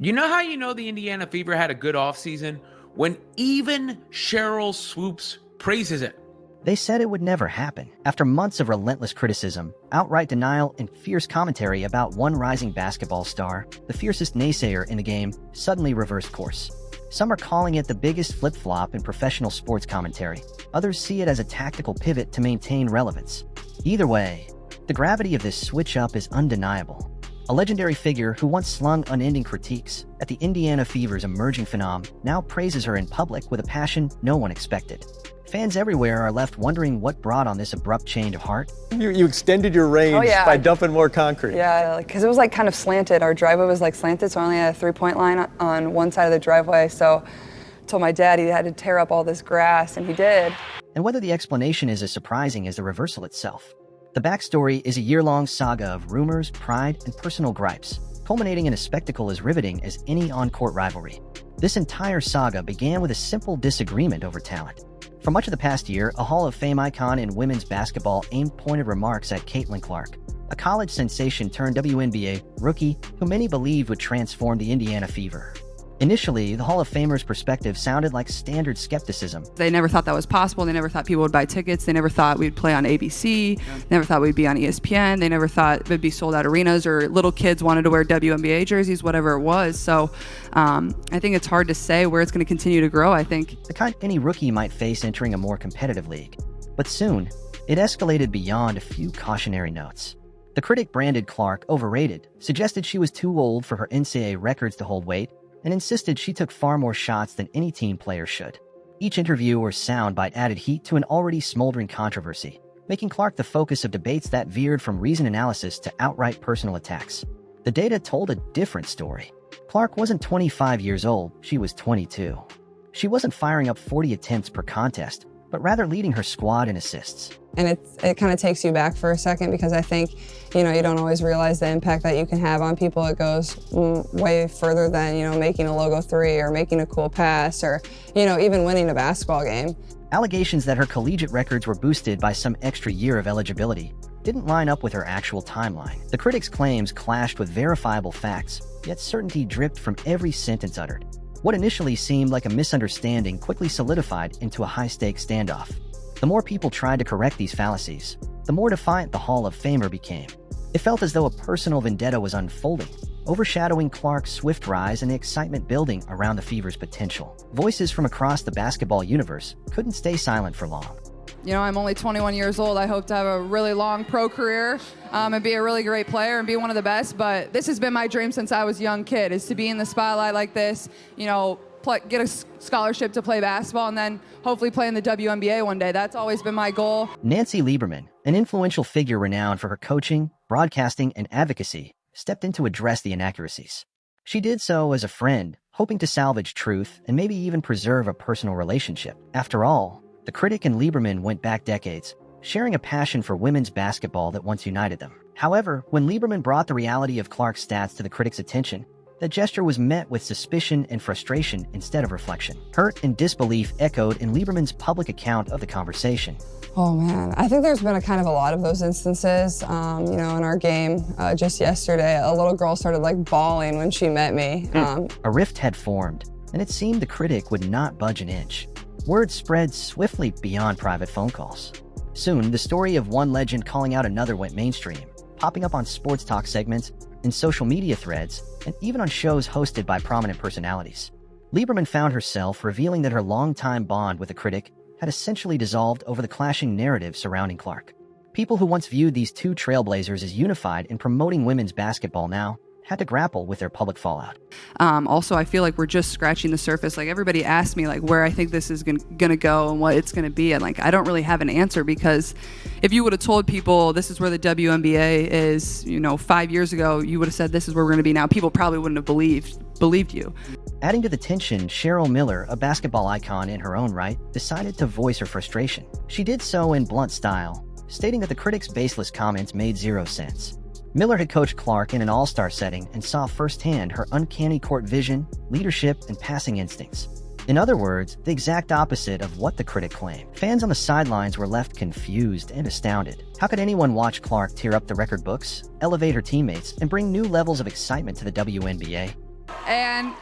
You know how you know the Indiana Fever had a good offseason? When even Sheryl Swoopes praises it. They said it would never happen. After months of relentless criticism, outright denial, and fierce commentary about one rising basketball star, the fiercest naysayer in the game suddenly reversed course. Some are calling it the biggest flip-flop in professional sports commentary. Others see it as a tactical pivot to maintain relevance. Either way, the gravity of this switch-up is undeniable. A legendary figure who once slung unending critiques at the Indiana Fever's emerging phenom now praises her in public with a passion no one expected. Fans everywhere are left wondering what brought on this abrupt change of heart. You extended your range by dumping more concrete. Yeah, because it was like kind of slanted. Our driveway was like slanted, so I only had a three-point line on one side of the driveway. So I told my dad he had to tear up all this grass, and he did. And whether the explanation is as surprising as the reversal itself. The backstory is a year-long saga of rumors, pride, and personal gripes, culminating in a spectacle as riveting as any on-court rivalry. This entire saga began with a simple disagreement over talent. For much of the past year, a Hall of Fame icon in women's basketball aimed pointed remarks at Caitlin Clark, a college sensation turned WNBA rookie who many believed would transform the Indiana Fever. Initially, the Hall of Famer's perspective sounded like standard skepticism. They never thought that was possible. They never thought people would buy tickets. They never thought we'd play on ABC. Never thought we'd be on ESPN. They never thought it'd be sold out arenas or little kids wanted to wear WNBA jerseys, whatever it was. So I think it's hard to say where it's going to continue to grow, I think. The kind any rookie might face entering a more competitive league. But soon, it escalated beyond a few cautionary notes. The critic branded Clark overrated, suggested she was too old for her NCAA records to hold weight, and insisted she took far more shots than any team player should. Each interview or soundbite added heat to an already smoldering controversy, making Clark the focus of debates that veered from reasoned analysis to outright personal attacks. The data told a different story. Clark wasn't 25 years old, she was 22. She wasn't firing up 40 attempts per contest, but rather leading her squad in assists. And it kind of takes you back for a second because I think, you don't always realize the impact that you can have on people. It goes way further than, making a logo three or making a cool pass or, even winning a basketball game. Allegations that her collegiate records were boosted by some extra year of eligibility didn't line up with her actual timeline. The critics' claims clashed with verifiable facts, yet certainty dripped from every sentence uttered. What initially seemed like a misunderstanding quickly solidified into a high-stakes standoff. The more people tried to correct these fallacies, the more defiant the Hall of Famer became. It felt as though a personal vendetta was unfolding, overshadowing Clark's swift rise and the excitement building around the Fever's potential. Voices from across the basketball universe couldn't stay silent for long. I'm only 21 years old. I hope to have a really long pro career and be a really great player and be one of the best. But this has been my dream since I was a young kid, is to be in the spotlight like this, get a scholarship to play basketball and then hopefully play in the WNBA one day. That's always been my goal. Nancy Lieberman, an influential figure renowned for her coaching, broadcasting, and advocacy, stepped in to address the inaccuracies. She did so as a friend, hoping to salvage truth and maybe even preserve a personal relationship. After all, the critic and Lieberman went back decades, sharing a passion for women's basketball that once united them. However, when Lieberman brought the reality of Clark's stats to the critics' attention, the gesture was met with suspicion and frustration instead of reflection. Hurt and disbelief echoed in Lieberman's public account of the conversation. Oh man, I think there's been a lot of those instances. In our game just yesterday, a little girl started bawling when she met me. A rift had formed, and it seemed the critic would not budge an inch. Word spread swiftly beyond private phone calls. Soon, the story of one legend calling out another went mainstream, popping up on sports talk segments, in social media threads, and even on shows hosted by prominent personalities. Lieberman found herself revealing that her longtime bond with the critic had essentially dissolved over the clashing narrative surrounding Clark. People who once viewed these two trailblazers as unified in promoting women's basketball now had to grapple with their public fallout. Also, I feel like we're just scratching the surface. Everybody asked me where I think this is gonna go and what it's gonna be, and I don't really have an answer, because if you would have told people this is where the WNBA is, 5 years ago, you would have said this is where we're gonna be now. People probably wouldn't have believed you. Adding to the tension, Cheryl Miller, a basketball icon in her own right, decided to voice her frustration. She did so in blunt style, stating that the critics' baseless comments made zero sense. Miller had coached Clark in an all-star setting and saw firsthand her uncanny court vision, leadership, and passing instincts. In other words, the exact opposite of what the critic claimed. Fans on the sidelines were left confused and astounded. How could anyone watch Clark tear up the record books, elevate her teammates, and bring new levels of excitement to the WNBA? And,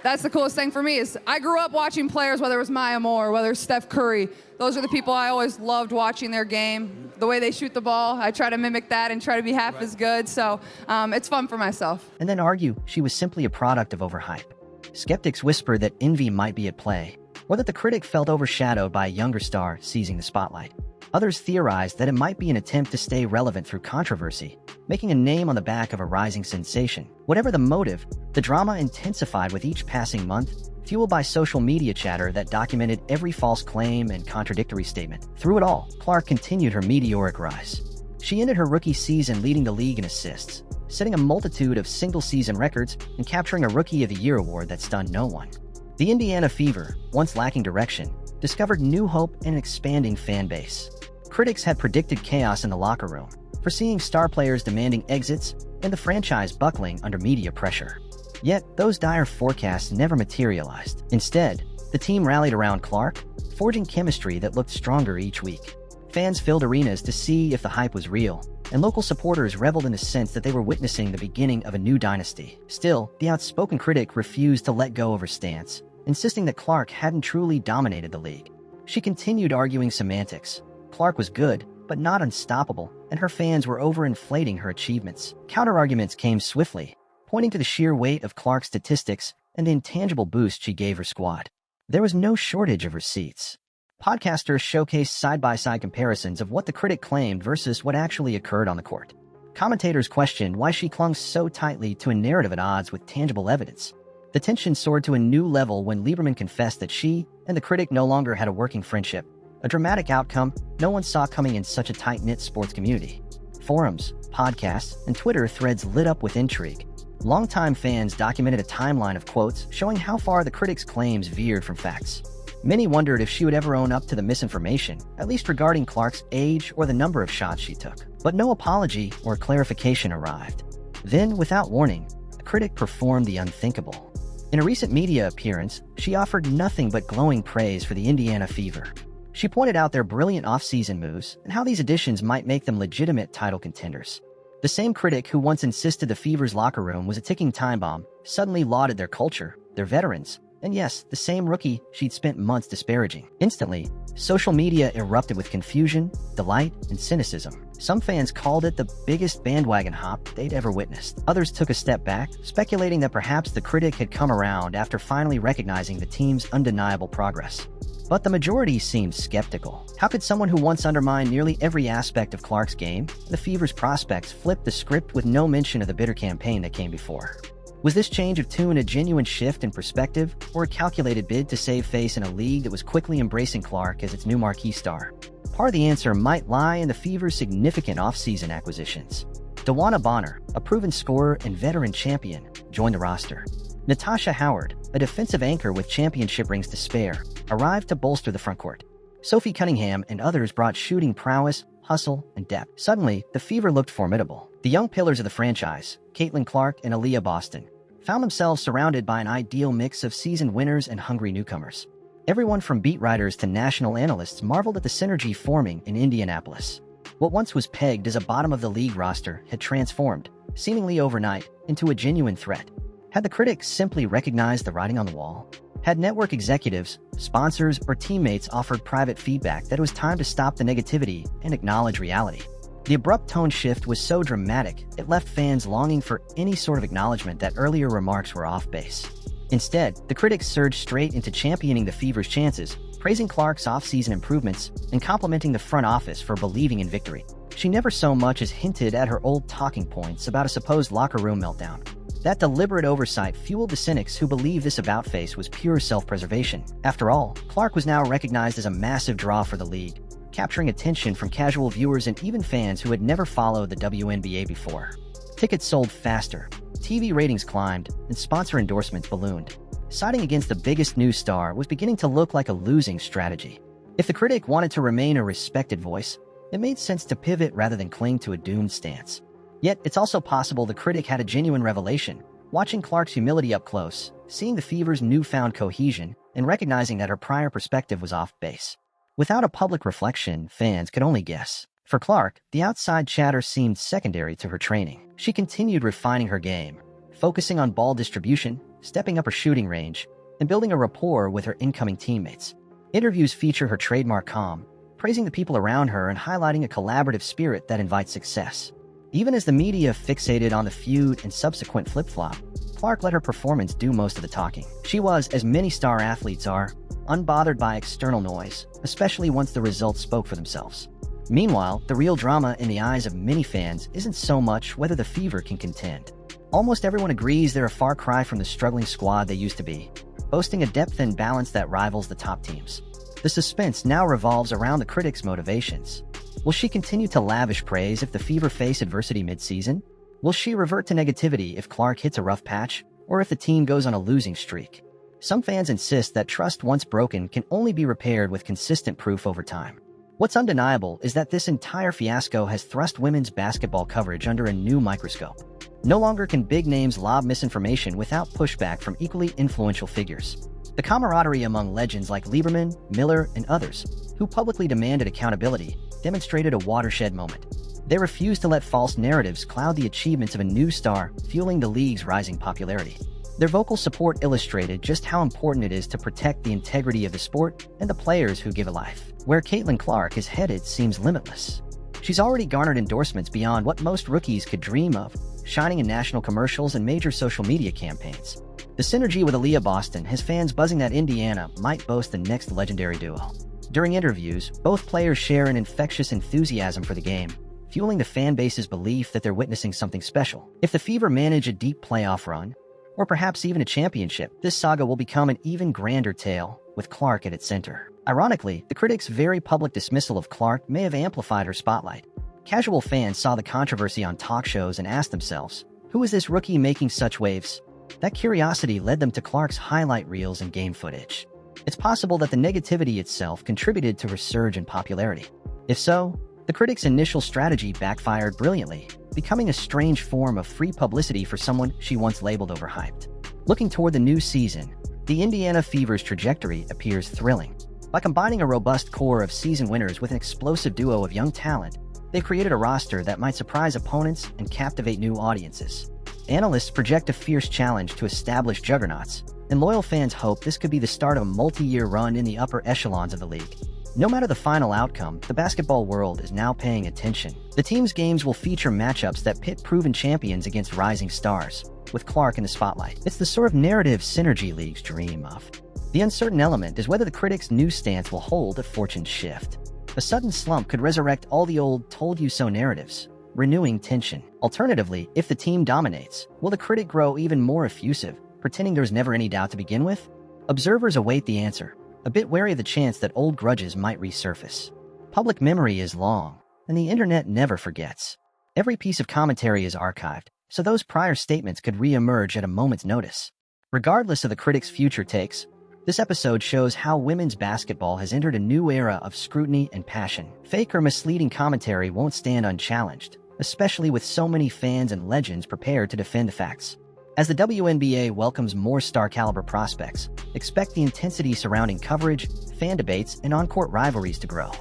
that's the coolest thing for me is I grew up watching players, whether it was Maya Moore, whether it's Steph Curry. Those are the people I always loved watching their game. The way they shoot the ball, I try to mimic that and try to be half as good. So it's fun for myself. And then argue she was simply a product of overhype. Skeptics whisper that envy might be at play, or that the critic felt overshadowed by a younger star seizing the spotlight. Others theorize that it might be an attempt to stay relevant through controversy, making a name on the back of a rising sensation. Whatever the motive, the drama intensified with each passing month, fueled by social media chatter that documented every false claim and contradictory statement. Through it all, Clark continued her meteoric rise. She ended her rookie season leading the league in assists, setting a multitude of single-season records and capturing a Rookie of the Year award that stunned no one. The Indiana Fever, once lacking direction, discovered new hope and an expanding fan base. Critics had predicted chaos in the locker room, foreseeing star players demanding exits and the franchise buckling under media pressure. Yet, those dire forecasts never materialized. Instead, the team rallied around Clark, forging chemistry that looked stronger each week. Fans filled arenas to see if the hype was real, and local supporters reveled in the sense that they were witnessing the beginning of a new dynasty. Still, the outspoken critic refused to let go of her stance, insisting that Clark hadn't truly dominated the league. She continued arguing semantics. Clark was good, but not unstoppable, and her fans were overinflating her achievements. Counterarguments came swiftly, pointing to the sheer weight of Clark's statistics and the intangible boost she gave her squad. There was no shortage of receipts. Podcasters showcased side-by-side comparisons of what the critic claimed versus what actually occurred on the court. Commentators questioned why she clung so tightly to a narrative at odds with tangible evidence. The tension soared to a new level when Lieberman confessed that she and the critic no longer had a working friendship. A dramatic outcome no one saw coming in such a tight-knit sports community. Forums, podcasts, and Twitter threads lit up with intrigue. Longtime fans documented a timeline of quotes showing how far the critic's claims veered from facts. Many wondered if she would ever own up to the misinformation, at least regarding Clark's age or the number of shots she took. But no apology or clarification arrived. Then, without warning, the critic performed the unthinkable. In a recent media appearance, she offered nothing but glowing praise for the Indiana Fever. She pointed out their brilliant off-season moves and how these additions might make them legitimate title contenders. The same critic who once insisted the Fever's locker room was a ticking time bomb suddenly lauded their culture, their veterans, and yes, the same rookie she'd spent months disparaging. Instantly, social media erupted with confusion, delight, and cynicism. Some fans called it the biggest bandwagon hop they'd ever witnessed. Others took a step back, speculating that perhaps the critic had come around after finally recognizing the team's undeniable progress. But the majority seemed skeptical. How could someone who once undermined nearly every aspect of Clark's game, the Fever's prospects, flip the script with no mention of the bitter campaign that came before? Was this change of tune a genuine shift in perspective, or a calculated bid to save face in a league that was quickly embracing Clark as its new marquee star? Part of the answer might lie in the Fever's significant off-season acquisitions. Dawana Bonner, a proven scorer and veteran champion, joined the roster. Natasha Howard, a defensive anchor with championship rings to spare, arrived to bolster the frontcourt. Sophie Cunningham and others brought shooting prowess, hustle, and depth. Suddenly, the Fever looked formidable. The young pillars of the franchise, Caitlin Clark and Aaliyah Boston, found themselves surrounded by an ideal mix of seasoned winners and hungry newcomers. Everyone from beat writers to national analysts marveled at the synergy forming in Indianapolis. What once was pegged as a bottom-of-the-league roster had transformed, seemingly overnight, into a genuine threat. Had the critics simply recognized the writing on the wall? Had network executives, sponsors, or teammates offered private feedback that it was time to stop the negativity and acknowledge reality? The abrupt tone shift was so dramatic, it left fans longing for any sort of acknowledgement that earlier remarks were off base. Instead, the critics surged straight into championing the Fever's chances, praising Clark's off-season improvements and complimenting the front office for believing in victory. She never so much as hinted at her old talking points about a supposed locker room meltdown. That deliberate oversight fueled the cynics who believed this about-face was pure self-preservation. After all, Clark was now recognized as a massive draw for the league, capturing attention from casual viewers and even fans who had never followed the WNBA before. Tickets sold faster, TV ratings climbed, and sponsor endorsements ballooned. Siding against the biggest news star was beginning to look like a losing strategy. If the critic wanted to remain a respected voice, it made sense to pivot rather than cling to a doomed stance. Yet, it's also possible the critic had a genuine revelation, watching Clark's humility up close, seeing the Fever's newfound cohesion, and recognizing that her prior perspective was off base. Without a public reflection, fans could only guess. For Clark, the outside chatter seemed secondary to her training. She continued refining her game, focusing on ball distribution, stepping up her shooting range, and building a rapport with her incoming teammates. Interviews feature her trademark calm, praising the people around her and highlighting a collaborative spirit that invites success. Even as the media fixated on the feud and subsequent flip-flop, Clark let her performance do most of the talking. She was, as many star athletes are, unbothered by external noise, especially once the results spoke for themselves. Meanwhile, the real drama in the eyes of many fans isn't so much whether the Fever can contend. Almost everyone agrees they're a far cry from the struggling squad they used to be, boasting a depth and balance that rivals the top teams. The suspense now revolves around the critics' motivations. Will she continue to lavish praise if the Fever face adversity mid-season? Will she revert to negativity if Clark hits a rough patch, or if the team goes on a losing streak? Some fans insist that trust once broken can only be repaired with consistent proof over time. What's undeniable is that this entire fiasco has thrust women's basketball coverage under a new microscope. No longer can big names lob misinformation without pushback from equally influential figures. The camaraderie among legends like Lieberman, Miller, and others, who publicly demanded accountability, demonstrated a watershed moment. They refused to let false narratives cloud the achievements of a new star, fueling the league's rising popularity. Their vocal support illustrated just how important it is to protect the integrity of the sport and the players who give it life. Where Caitlin Clark is headed seems limitless. She's already garnered endorsements beyond what most rookies could dream of, shining in national commercials and major social media campaigns. The synergy with Aaliyah Boston has fans buzzing that Indiana might boast the next legendary duo. During interviews, both players share an infectious enthusiasm for the game, fueling the fan base's belief that they're witnessing something special. If the Fever manage a deep playoff run, or perhaps even a championship, this saga will become an even grander tale, with Clark at its center. Ironically, the critics' very public dismissal of Clark may have amplified her spotlight. Casual fans saw the controversy on talk shows and asked themselves, who is this rookie making such waves? That curiosity led them to Clark's highlight reels and game footage. It's possible that the negativity itself contributed to her surge in popularity. If so, the critics' initial strategy backfired brilliantly, becoming a strange form of free publicity for someone she once labeled overhyped. Looking toward the new season, the Indiana Fever's trajectory appears thrilling. By combining a robust core of season winners with an explosive duo of young talent, they've created a roster that might surprise opponents and captivate new audiences. Analysts project a fierce challenge to establish juggernauts, and loyal fans hope this could be the start of a multi-year run in the upper echelons of the league. No matter the final outcome, the basketball world is now paying attention. The team's games will feature matchups that pit proven champions against rising stars, with Clark in the spotlight. It's the sort of narrative synergy leagues dream of. The uncertain element is whether the critics' new stance will hold if fortunes shift. A sudden slump could resurrect all the old told-you-so narratives, renewing tension. Alternatively, if the team dominates, will the critic grow even more effusive, pretending there was never any doubt to begin with? Observers await the answer, a bit wary of the chance that old grudges might resurface. Public memory is long, and the internet never forgets. Every piece of commentary is archived, so those prior statements could re-emerge at a moment's notice. Regardless of the critics' future takes, this episode shows how women's basketball has entered a new era of scrutiny and passion. Fake or misleading commentary won't stand unchallenged, especially with so many fans and legends prepared to defend the facts. As the WNBA welcomes more star-caliber prospects, expect the intensity surrounding coverage, fan debates, and on-court rivalries to grow.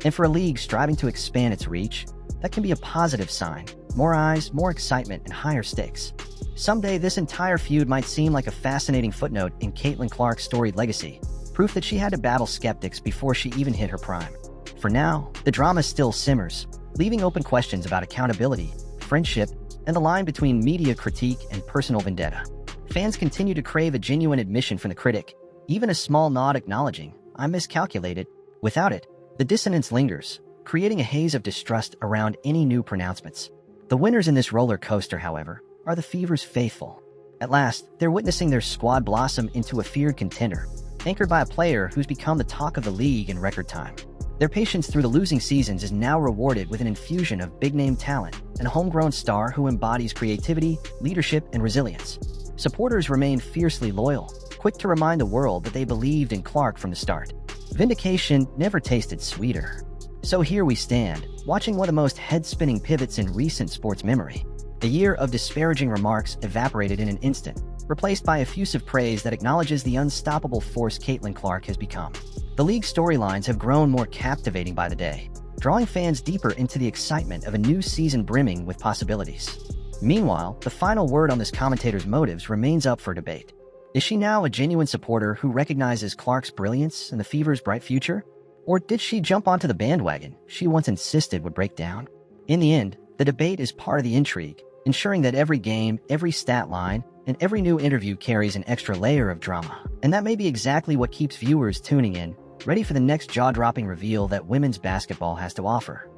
And for a league striving to expand its reach, that can be a positive sign. More eyes, more excitement, and higher stakes. Someday, this entire feud might seem like a fascinating footnote in Caitlin Clark's storied legacy, proof that she had to battle skeptics before she even hit her prime. For now, the drama still simmers, leaving open questions about accountability, friendship, and the line between media critique and personal vendetta. Fans continue to crave a genuine admission from the critic, even a small nod acknowledging, "I miscalculated." Without it, the dissonance lingers, creating a haze of distrust around any new pronouncements. The winners in this roller coaster, however, are the Fever's faithful. At last, they're witnessing their squad blossom into a feared contender, anchored by a player who's become the talk of the league in record time. Their patience through the losing seasons is now rewarded with an infusion of big-name talent and a homegrown star who embodies creativity, leadership, and resilience. Supporters remain fiercely loyal, quick to remind the world that they believed in Clark from the start. Vindication never tasted sweeter. So here we stand, watching one of the most head-spinning pivots in recent sports memory. A year of disparaging remarks evaporated in an instant, replaced by effusive praise that acknowledges the unstoppable force Caitlin Clark has become. The league's storylines have grown more captivating by the day, drawing fans deeper into the excitement of a new season brimming with possibilities. Meanwhile, the final word on this commentator's motives remains up for debate. Is she now a genuine supporter who recognizes Clark's brilliance and the Fever's bright future? Or did she jump onto the bandwagon she once insisted would break down? In the end, the debate is part of the intrigue, ensuring that every game, every stat line, and every new interview carries an extra layer of drama. And that may be exactly what keeps viewers tuning in, ready for the next jaw-dropping reveal that women's basketball has to offer.